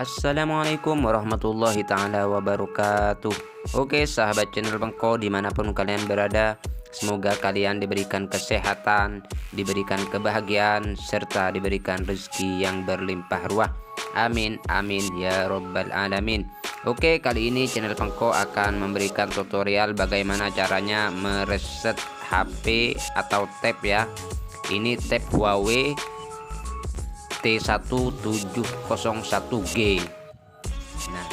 Assalamualaikum warahmatullahi ta'ala wabarakatuh. Oke sahabat channel Bangko dimanapun kalian berada, semoga kalian diberikan kesehatan, diberikan kebahagiaan, serta diberikan rezeki yang berlimpah ruah. Amin amin ya robbal alamin. Oke, kali ini channel Bangko akan memberikan tutorial bagaimana caranya mereset HP atau tab ya. Ini tab Huawei T1701G. Nah,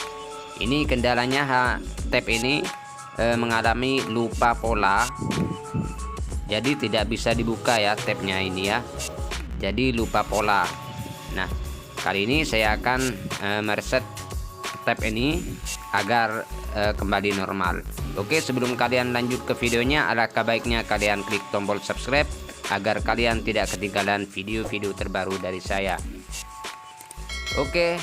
ini kendalanya tab ini mengalami lupa pola, jadi tidak bisa dibuka ya tabnya ini ya, jadi lupa pola. Nah, kali ini saya akan mereset tab ini agar kembali normal. Oke, sebelum kalian lanjut ke videonya, alangkah baiknya kalian klik tombol subscribe agar kalian tidak ketinggalan video-video terbaru dari saya. Oke,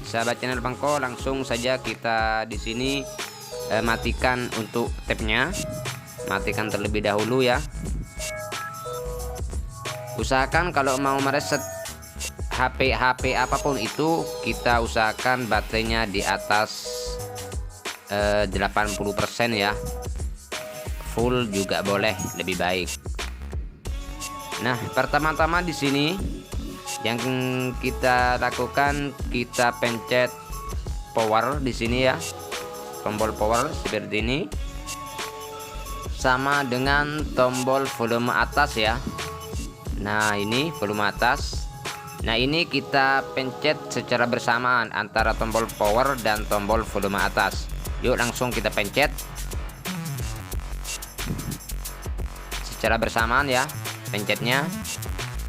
sahabat channel Bangko, langsung saja kita di sini matikan untuk tabnya. Matikan terlebih dahulu ya. Usahakan kalau mau mereset HP apapun itu, kita usahakan baterainya di atas 80% ya. Full juga boleh, lebih baik. Nah, pertama-tama di sini yang kita lakukan, kita pencet power di sini ya, tombol power seperti ini, sama dengan tombol volume atas ya. Nah, ini volume atas. Nah, ini kita pencet secara bersamaan antara tombol power dan tombol volume atas. Yuk, langsung kita pencet secara bersamaan ya pencetnya.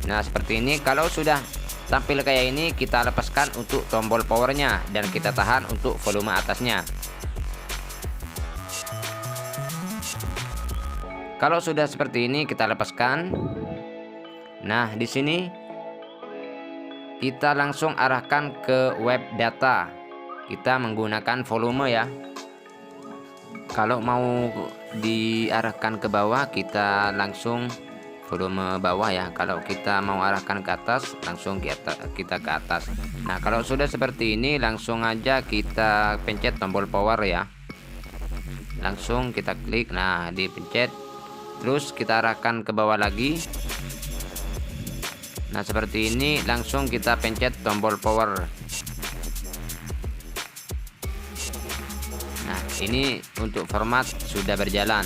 Nah, seperti ini. Kalau sudah tampil kayak ini, kita lepaskan untuk tombol powernya dan kita tahan untuk volume atasnya. Kalau sudah seperti ini, kita lepaskan. Nah, di sini kita langsung arahkan ke web data. Kita menggunakan volume ya. Kalau mau diarahkan ke bawah, kita langsung volume bawah ya. Kalau kita mau arahkan ke atas, langsung kita ke atas. Nah, kalau sudah seperti ini, langsung aja kita pencet tombol power ya. Langsung kita klik. Nah, dipencet, terus kita arahkan ke bawah lagi. Nah, seperti ini. Langsung kita pencet tombol power. Nah, ini untuk format sudah berjalan,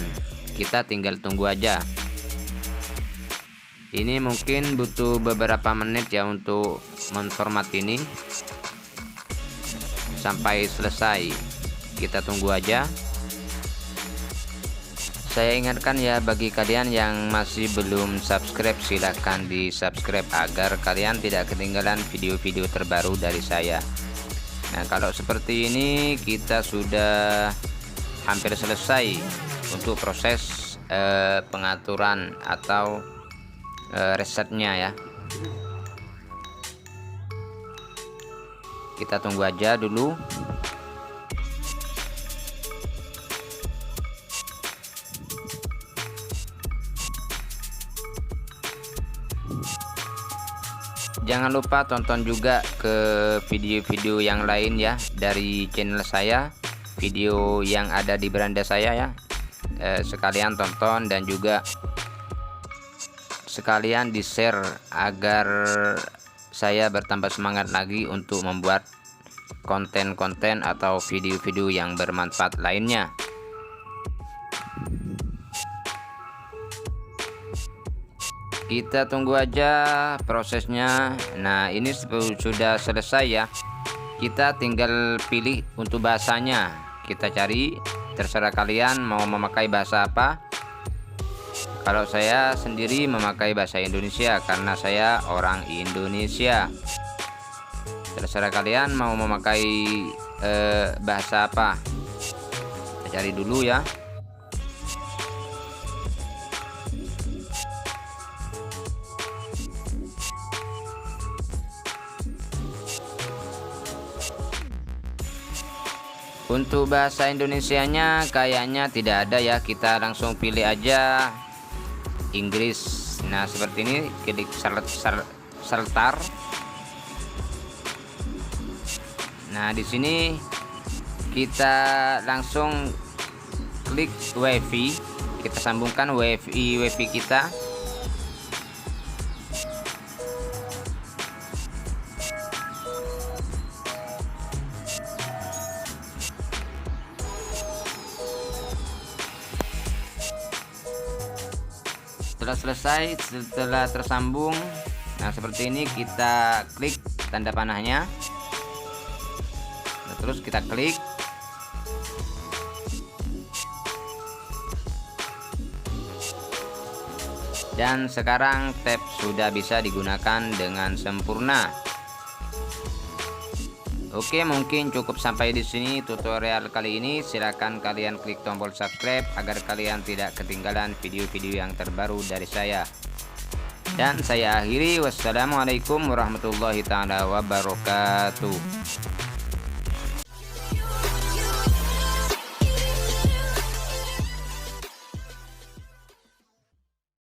kita tinggal tunggu aja. Ini mungkin butuh beberapa menit ya untuk menformat ini sampai selesai. Kita tunggu aja. Saya ingatkan ya, bagi kalian yang masih belum subscribe, silahkan di subscribe agar kalian tidak ketinggalan video-video terbaru dari saya. Nah, kalau seperti ini kita sudah hampir selesai untuk proses pengaturan atau resetnya ya. Kita tunggu aja dulu. Jangan lupa tonton juga ke video-video yang lain ya dari channel saya, video yang ada di beranda saya ya. Sekalian tonton dan juga sekalian di share agar saya bertambah semangat lagi untuk membuat konten-konten atau video-video yang bermanfaat lainnya. Kita tunggu aja prosesnya. Nah, ini sudah selesai ya. Kita tinggal pilih untuk bahasanya. Kita cari, terserah kalian mau memakai bahasa apa. Kalau saya sendiri memakai bahasa Indonesia karena saya orang Indonesia. Terserah kalian mau memakai bahasa apa. Kita cari dulu ya. Untuk bahasa Indonesianya kayaknya tidak ada ya. Kita langsung pilih aja Inggris. Nah, seperti ini, klik search. Nah, di sini kita langsung klik WiFi, kita sambungkan WiFi kita. Setelah selesai, setelah tersambung, nah seperti ini, kita klik tanda panahnya. Nah, terus kita klik. Dan sekarang tab sudah bisa digunakan dengan sempurna. Oke, mungkin cukup sampai di sini tutorial kali ini. Silakan kalian klik tombol subscribe agar kalian tidak ketinggalan video-video yang terbaru dari saya. Dan saya akhiri, wassalamualaikum warahmatullahi taala wabarakatuh.